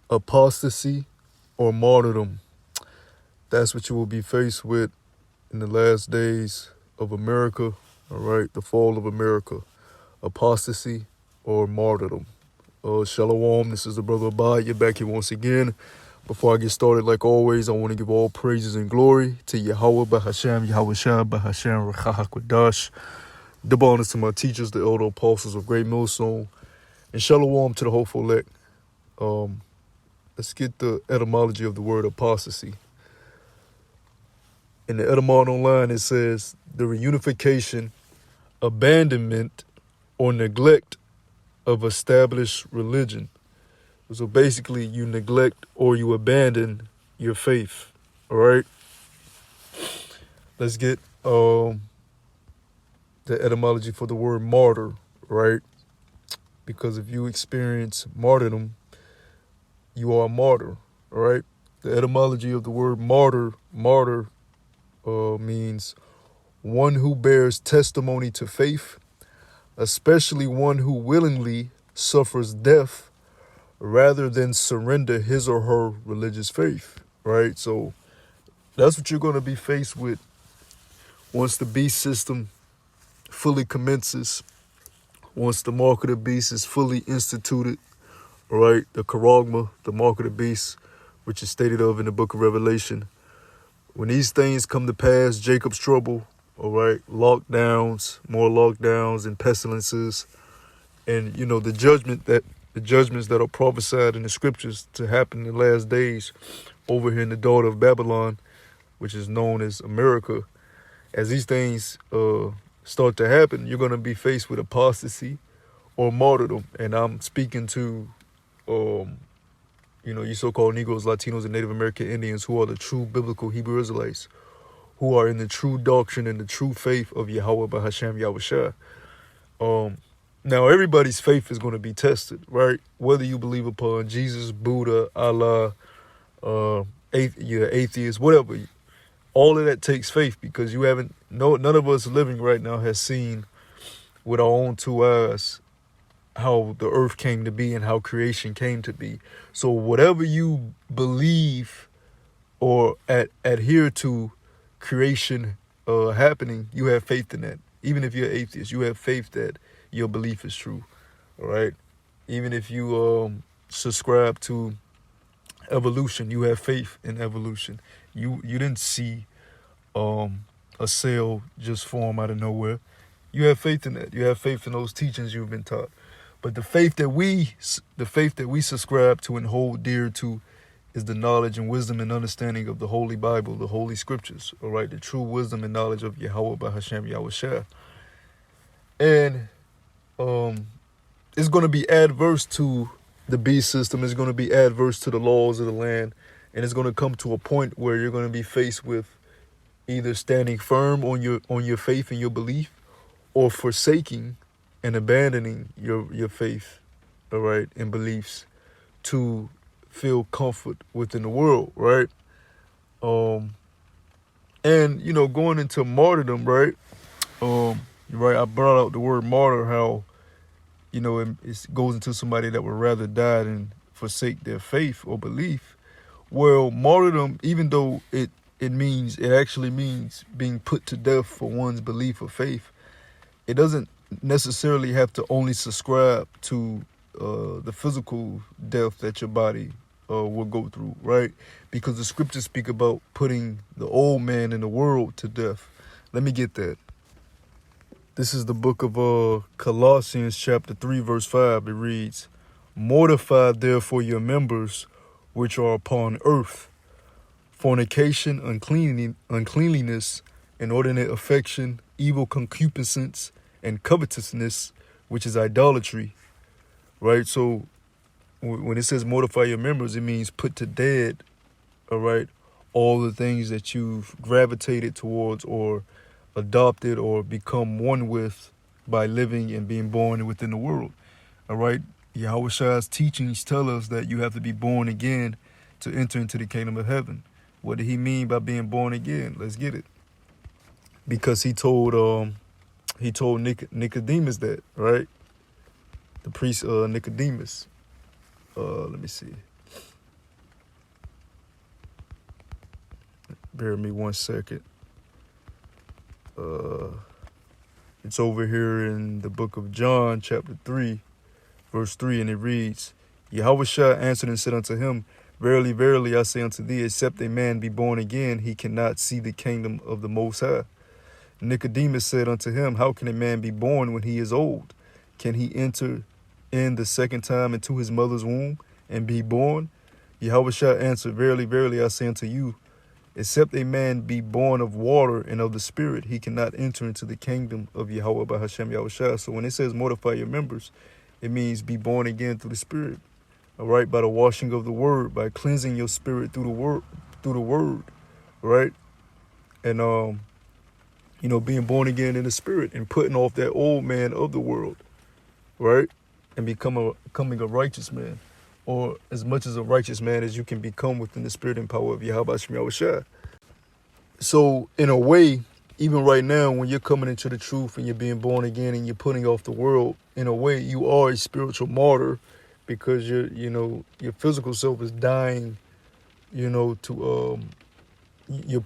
Apostasy or martyrdom. That's what you will be faced with in the last days of America, all right, the fall of America. Apostasy or martyrdom. Shalom, this is the brother Abad. You're back here once again. Before I get started, like always, I want to give all praises and glory to Yahweh Bahasham, Yahweh Shah Bahasham, Rachahakwadash. Double honors to my teachers, the elder apostles of Great Millstone, and shalom to the hopeful elect. Let's get the etymology of the word apostasy. In the etymology online, it says the reunification, abandonment, or neglect of established religion. So basically, you neglect or you abandon your faith. All right. Let's get the etymology for the word martyr. Right. Because if you experience martyrdom, you are a martyr. All right. The etymology of the word martyr means one who bears testimony to faith, especially one who willingly suffers death rather than surrender his or her religious faith, right? So that's what you're going to be faced with once the beast system fully commences, once the mark of the beast is fully instituted, right? The charagma, the mark of the beast, which is stated of in the book of Revelation. When these things come to pass, Jacob's trouble, all right, lockdowns, more lockdowns and pestilences, and the judgments that are prophesied in the scriptures to happen in the last days over here in the daughter of Babylon, which is known as America. As these things start to happen, you're going to be faced with apostasy or martyrdom. And I'm speaking to, you so-called Negroes, Latinos, and Native American Indians who are the true biblical Hebrew Israelites, who are in the true doctrine and the true faith of Yahweh Bahasham Yahweh Shah. Now, everybody's faith is going to be tested, right? Whether you believe upon Jesus, Buddha, Allah, you're atheist, whatever. All of that takes faith because none of us living right now has seen with our own two eyes how the earth came to be and how creation came to be. So whatever you believe or adhere to creation happening, you have faith in that. Even if you're atheist, you have faith that your belief is true, all right? Even if you subscribe to evolution, you have faith in evolution. You didn't see a cell just form out of nowhere. You have faith in that. You have faith in those teachings you've been taught. But the faith that we subscribe to and hold dear to is the knowledge and wisdom and understanding of the Holy Bible, the Holy Scriptures, all right? The true wisdom and knowledge of Yahweh Bahasham Yahweh Shah. And it's going to be adverse to the beast system. It's going to be adverse to the laws of the land. And it's going to come to a point where you're going to be faced with either standing firm on your faith and your belief or forsaking and abandoning your faith, all right, and beliefs to feel comfort within the world, right? And, going into martyrdom, right? Right, I brought out the word martyr, how, it goes into somebody that would rather die than forsake their faith or belief. Well, martyrdom, even though it actually means being put to death for one's belief or faith, it doesn't necessarily have to only subscribe to the physical death that your body will go through, right? Because the scriptures speak about putting the old man in the world to death. Let me get that. This is the book of Colossians chapter 3, verse 5. It reads, "Mortify therefore your members which are upon earth, fornication, uncleanliness, inordinate affection, evil concupiscence, and covetousness, which is idolatry." Right? So when it says mortify your members, it means put to dead, all right, all the things that you've gravitated towards or adopted or become one with by living and being born within the world. All right. Yahweh Shah's teachings tell us that you have to be born again to enter into the kingdom of heaven. What did he mean by being born again? Let's get it. Because he told Nicodemus that, right? The priest Nicodemus. Let me see. Bear with me 1 second. It's over here in the book of John, chapter 3, verse 3, and it reads, Yahushua answered and said unto him, Verily, verily, I say unto thee, except a man be born again, he cannot see the kingdom of the Most High. Nicodemus said unto him, How can a man be born when he is old? Can he enter in the second time into his mother's womb and be born? Yahushua answered, Verily, verily, I say unto you, except a man be born of water and of the Spirit, he cannot enter into the kingdom of Yahweh by Hashem Yahushua. So when it says mortify your members, it means be born again through the Spirit. All right, by the washing of the word, by cleansing your spirit through the word, right? And being born again in the Spirit and putting off that old man of the world, right? And becoming a righteous man, or as much as a righteous man as you can become within the Spirit and power of Yahweh Yahushua. So in a way, even right now, when you're coming into the truth and you're being born again and you're putting off the world, in a way, you are a spiritual martyr, because your physical self is dying, you're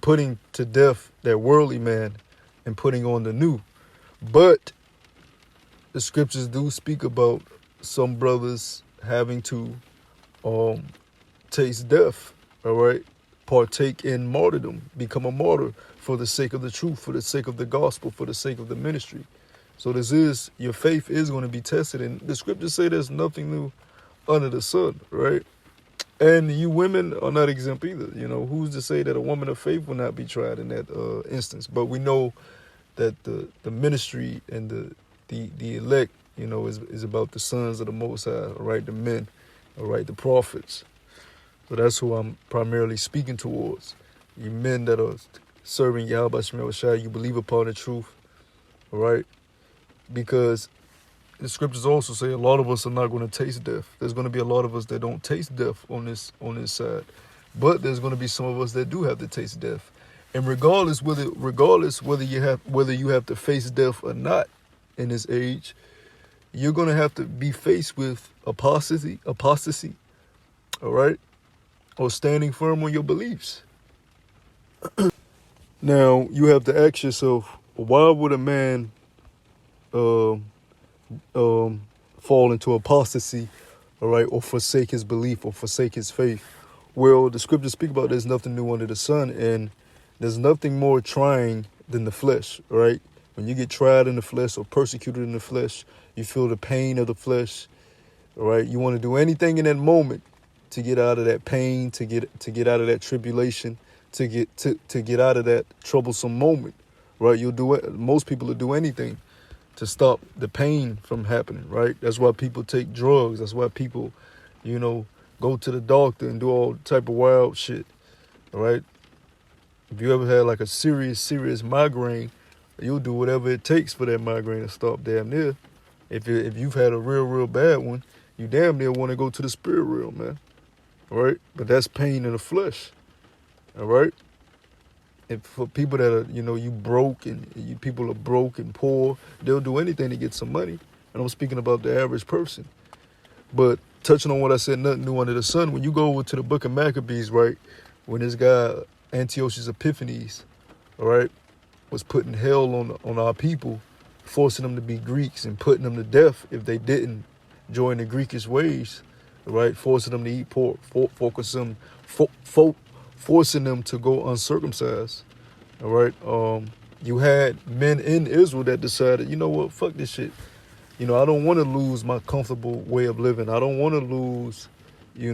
putting to death that worldly man and putting on the new. But the scriptures do speak about some brothers having to taste death, all right? Partake in martyrdom, become a martyr for the sake of the truth, for the sake of the gospel, for the sake of the ministry. So your faith is going to be tested. And the scriptures say there's nothing new under the sun, right? And you women are not exempt either. Who's to say that a woman of faith will not be tried in that instance? But we know that the ministry and the elect, is about the sons of the Most High, all right, the men, all right, the prophets. So that's who I'm primarily speaking towards. You men that are serving Yahweh Shai, you believe upon the truth, all right? Because the scriptures also say a lot of us are not going to taste death. There's going to be a lot of us that don't taste death on this side. But there's going to be some of us that do have to taste death. And regardless whether you have to face death or not in this age, you're going to have to be faced with apostasy, all right? Or standing firm on your beliefs. Now, you have to ask yourself, why would a man fall into apostasy, all right, or forsake his belief or forsake his faith? Well, the scriptures speak about there's nothing new under the sun, and there's nothing more trying than the flesh, all right? When you get tried in the flesh or persecuted in the flesh, you feel the pain of the flesh, all right? You want to do anything in that moment to get out of that pain, to get out of that tribulation, to get out of that troublesome moment, right? You'll do it. Most people will do anything to stop the pain from happening, right? That's why people take drugs. That's why people, go to the doctor and do all type of wild shit, all right? If you ever had like a serious migraine, you'll do whatever it takes for that migraine to stop damn near. If you've had a real bad one, you damn near want to go to the spirit realm, man, all right? But that's pain in the flesh, all right? And for people that are, you broke and people are broke and poor, they'll do anything to get some money. And I'm speaking about the average person. But touching on what I said, nothing new under the sun. When you go over to the book of Maccabees, right, when this guy, Antiochus Epiphanes, all right, was putting hell on our people, forcing them to be Greeks and putting them to death if they didn't join the Greekish ways, all right, forcing them to eat pork, forcing them to go uncircumcised, all right? You had men in Israel that decided, you know what, fuck this shit. I don't want to lose my comfortable way of living. I don't want to lose, I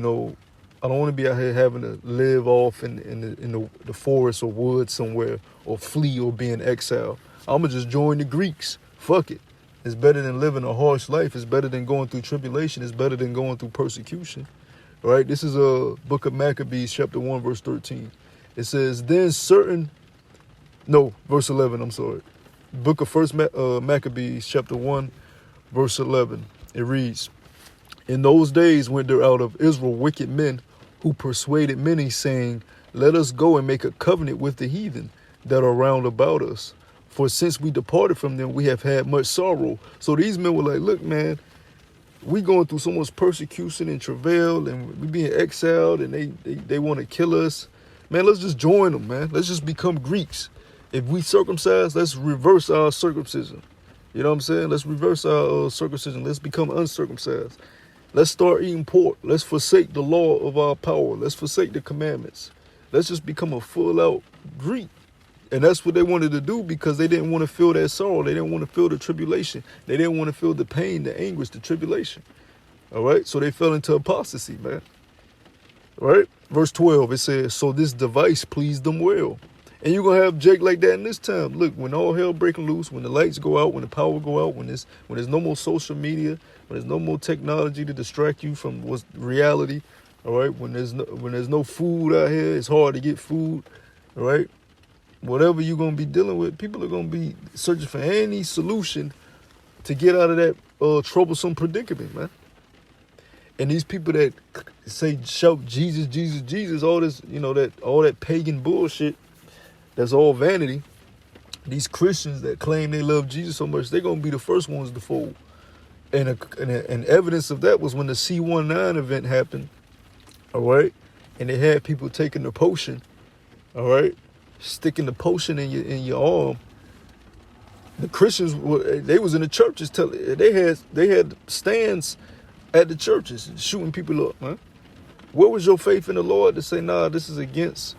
don't want to be out here having to live off in the forest or woods somewhere, or flee or be in exile. I'm going to just join the Greeks. Fuck it. It's better than living a harsh life. It's better than going through tribulation. It's better than going through persecution. All right, this is a book of Maccabees, chapter 1, verse 13. It says, verse 11, I'm sorry. Book of First Maccabees, chapter 1, verse 11. It reads, In those days went there out of Israel wicked men who persuaded many, saying, Let us go and make a covenant with the heathen that are round about us. For since we departed from them, we have had much sorrow. So these men were like, look, man, we going through so much persecution and travail, and we being exiled, and they want to kill us. Man, let's just join them, man. Let's just become Greeks. If we circumcise, let's reverse our circumcision. You know what I'm saying? Let's reverse our circumcision. Let's become uncircumcised. Let's start eating pork. Let's forsake the law of our power. Let's forsake the commandments. Let's just become a full-out Greek. And that's what they wanted to do because they didn't want to feel that sorrow. They didn't want to feel the tribulation. They didn't want to feel the pain, the anguish, the tribulation. All right? So they fell into apostasy, man. All right? Verse 12, it says, so this device pleased them well. And you're going to have Jake like that in this time. Look, when all hell breaking loose, when the lights go out, when the power go out, when there's no more social media, when there's no more technology to distract you from what's reality, all right? When there's no food out here, it's hard to get food, all right? Whatever you're going to be dealing with, people are going to be searching for any solution to get out of that troublesome predicament, man. And these people that shout Jesus, Jesus, Jesus, all this, all that pagan bullshit, that's all vanity. These Christians that claim they love Jesus so much, they're going to be the first ones to fold. And evidence of that was when the C19 event happened, all right? And they had people taking the potion, all right? Sticking the potion in your arm. The Christians, they was in the churches. They had stands at the churches shooting people up, man. Where was your faith in the Lord to say, nah, this is against,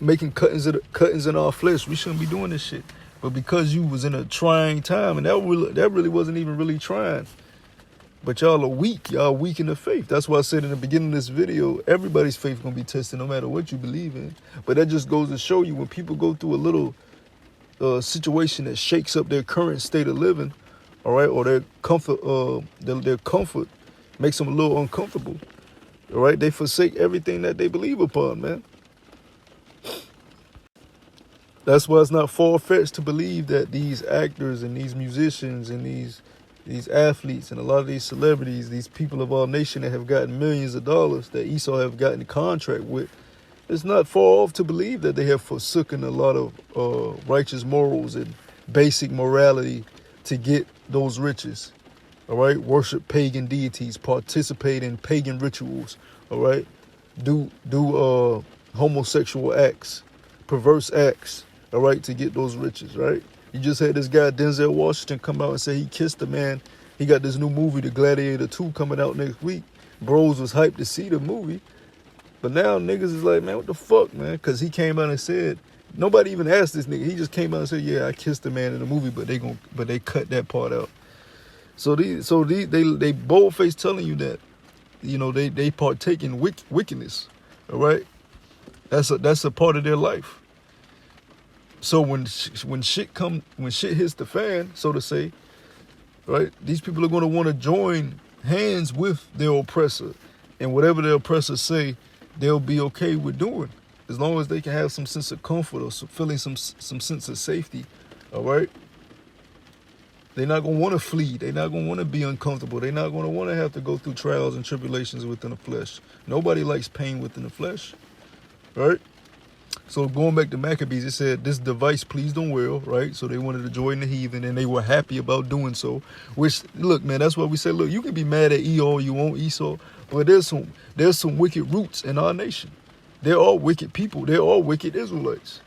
making cuttings in our flesh? We shouldn't be doing this shit. But because you was in a trying time, and that really wasn't even really trying. But y'all are weak. Y'all weak in the faith. That's why I said in the beginning of this video, everybody's faith gonna be tested no matter what you believe in. But that just goes to show you when people go through a little situation that shakes up their current state of living, all right, or their comfort makes them a little uncomfortable, all right, they forsake everything that they believe upon, man. That's why it's not far-fetched to believe that these actors and these musicians and these athletes and a lot of these celebrities, these people of our nation that have gotten millions of dollars that Esau have gotten a contract with, it's not far off to believe that they have forsaken a lot of righteous morals and basic morality to get those riches, all right? Worship pagan deities, participate in pagan rituals, all right? Do homosexual acts, perverse acts, all right, to get those riches, right? You just had this guy, Denzel Washington, come out and say he kissed a man. He got this new movie, The Gladiator 2, coming out next week. Bros was hyped to see the movie. But now niggas is like, man, what the fuck, man? Because he came out and said, nobody even asked this nigga. He just came out and said, yeah, I kissed a man in the movie, but they cut that part out. So they bold-faced telling you that, they partake in wickedness, all right? That's a part of their life. So when shit hits the fan, so to say, right, these people are going to want to join hands with their oppressor, and whatever their oppressor say, they'll be okay with doing, as long as they can have some sense of comfort or feeling some sense of safety. All right, they're not going to want to flee. They're not going to want to be uncomfortable. They're not going to want to have to go through trials and tribulations within the flesh. Nobody likes pain within the flesh, right? So going back to Maccabees, it said this device pleased them well, right? So they wanted to join the heathen, and they were happy about doing so. Which, look, man, that's why we say, look, you can be mad at Esau, but there's some wicked roots in our nation. They're all wicked people. They're all wicked Israelites.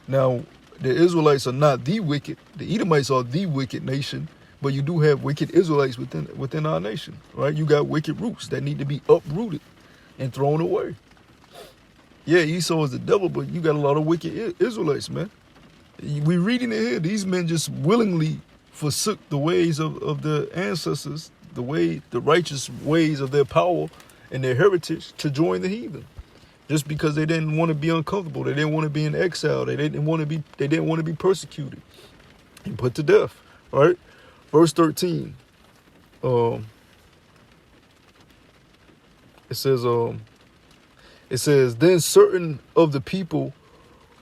Now, the Israelites are not the wicked. The Edomites are the wicked nation, but you do have wicked Israelites within our nation, right? You got wicked roots that need to be uprooted and thrown away. Yeah, Esau is the devil, but you got a lot of wicked Israelites, man. We reading it here. These men just willingly forsook the ways of their ancestors, the righteous ways of their power and their heritage to join the heathen. Just because they didn't want to be uncomfortable. They didn't want to be in exile. They didn't want to be persecuted and put to death. All right? Verse 13. It says, then certain of the people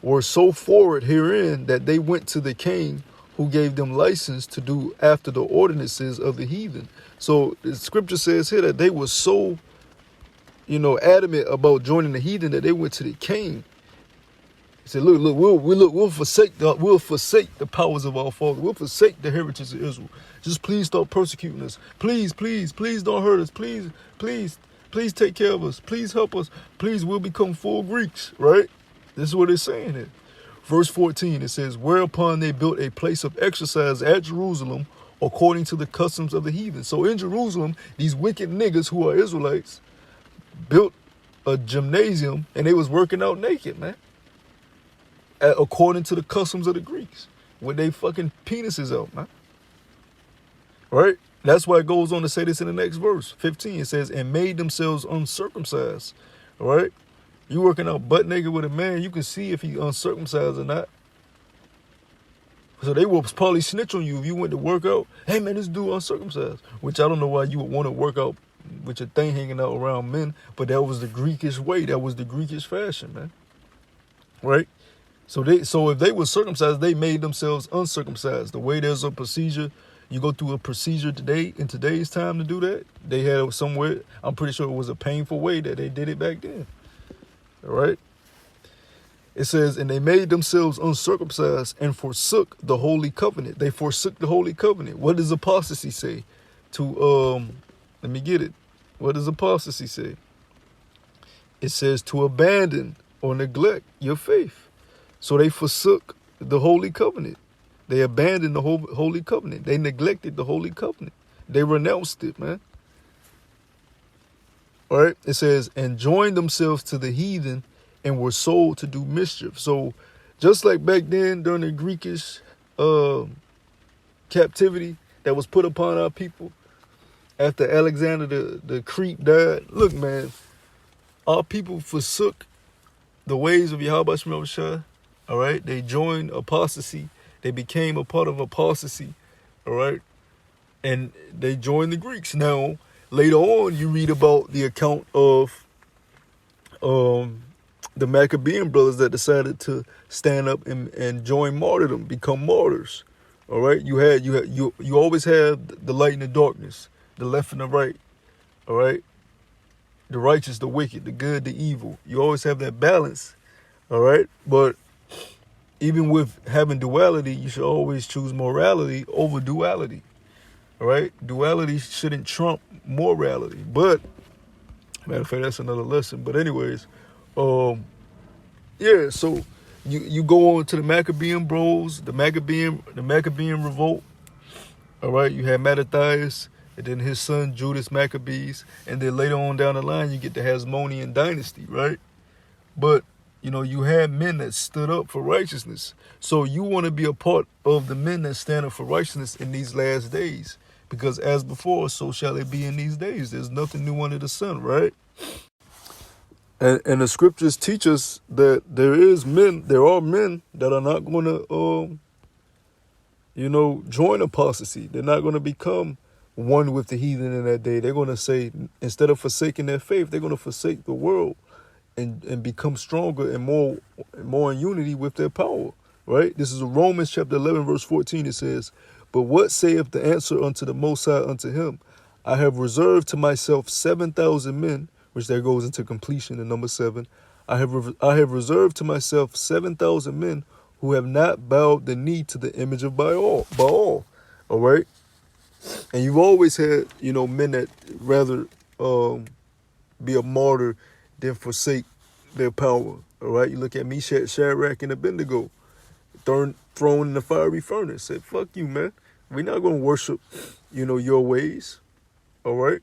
were so forward herein that they went to the king who gave them license to do after the ordinances of the heathen. So the scripture says here that they were so, adamant about joining the heathen that they went to the king. He said, look, we'll forsake the powers of our father. We'll forsake the heritage of Israel. Just please stop persecuting us. Please don't hurt us. Please Please take care of us. Please help us. Please, we'll become full Greeks, right? This is what it's saying here. Verse 14, it says, whereupon they built a place of exercise at Jerusalem according to the customs of the heathen. So in Jerusalem, these wicked niggas who are Israelites built a gymnasium and they was working out naked, man. According to the customs of the Greeks. With they fucking penises out, man. Right? That's why it goes on to say this in the next verse. 15, it says, and made themselves uncircumcised. All right? You working out butt naked with a man, you can see if he uncircumcised or not. So they will probably snitch on you if you went to work out. Hey, man, this dude uncircumcised. Which I don't know why you would want to work out with your thing hanging out around men. But that was the Greekish way. That was the Greekish fashion, man. Right? So if they were circumcised, they made themselves uncircumcised. The way there's a procedure, you go through a procedure today, in today's time to do that. They had somewhere, I'm pretty sure it was a painful way that they did it back then. All right? It says, and they made themselves uncircumcised and forsook the holy covenant. They forsook the holy covenant. What does apostasy say? Let me get it. What does apostasy say? It says to abandon or neglect your faith. So they forsook the holy covenant. They abandoned the holy covenant. They neglected the holy covenant. They renounced it, man. All right. It says, and joined themselves to the heathen and were sold to do mischief. So just like back then during the Greekish captivity that was put upon our people after Alexander the Crete died. Look, man, our people forsook the ways of Yahweh Shema Shah. All right. They joined apostasy. They became a part of apostasy. All right. And they joined the Greeks. Now, later on, you read about the account of the Maccabean brothers that decided to stand up and join martyrdom, become martyrs. All right. You always have the light and the darkness, the left and the right. All right. The righteous, the wicked, the good, the evil. You always have that balance. All right. But even with having duality, you should always choose morality over duality. All right? Duality shouldn't trump morality. But, matter of fact, that's another lesson. But anyways, yeah, so you go on to the Maccabean bros, the Maccabean revolt. All right? You had Mattathias, and then his son Judas Maccabees. And then later on down the line, you get the Hasmonean dynasty, right? But you know, you had men that stood up for righteousness. So you want to be a part of the men that stand up for righteousness in these last days. Because as before, so shall it be in these days. There's nothing new under the sun, right? And the scriptures teach us that there are men that are not going to, join apostasy. They're not going to become one with the heathen in that day. They're going to say, instead of forsaking their faith, they're going to forsake the world. And become stronger and more in unity with their power, right? This is Romans chapter 11, verse 14. It says, but what saith the answer unto the Most High unto him? I have reserved to myself 7,000 men, which there goes into completion in number 7. I have reserved to myself 7,000 men who have not bowed the knee to the image of Baal. All right? And you've always had, men that rather be a martyr than forsake their power. All right, you look at Meshach, Shadrach, and Abednego, thrown in the fiery furnace. Said, "Fuck you, man. We're not going to worship, your ways. All right,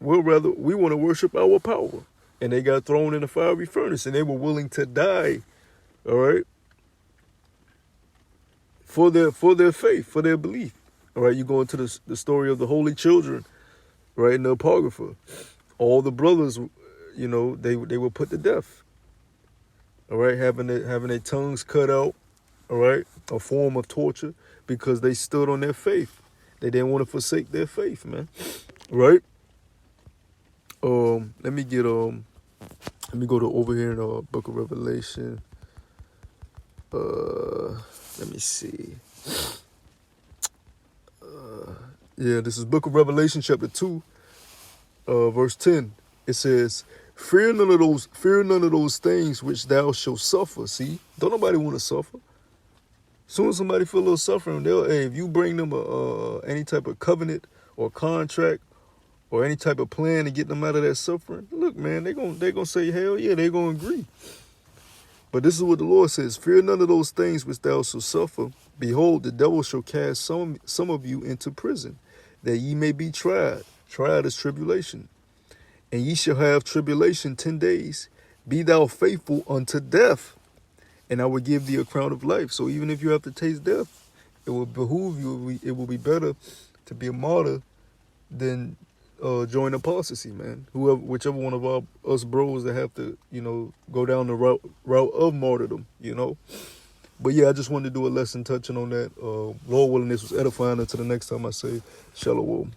we want to worship our power." And they got thrown in the fiery furnace, and they were willing to die. All right, for their faith, for their belief. All right, you go into the story of the holy children, right, in the Apocrypha. All the brothers, they were put to death. All right, having their tongues cut out. All right, a form of torture because they stood on their faith. They didn't want to forsake their faith, man. Right? Let me go to over here in the Book of Revelation. Let me see. This is Book of Revelation, chapter 2, verse 10. It says, Fear none of those things which thou shalt suffer. See, don't nobody want to suffer. As soon as somebody feel a little suffering, if you bring them any type of covenant or contract or any type of plan to get them out of that suffering, look, man, they gonna say, hell yeah, they gonna agree. But this is what the Lord says: fear none of those things which thou shalt suffer. Behold, the devil shall cast some of you into prison, that ye may be tried. Tried is tribulation. And ye shall have tribulation 10 days. Be thou faithful unto death, and I will give thee a crown of life. So even if you have to taste death, it will behoove you. It will be better to be a martyr than join apostasy, man. Whichever one of us bros that have to, go down the route of martyrdom, But yeah, I just wanted to do a lesson touching on that. Lord willing, this was edifying. Until the next time I say, shalom.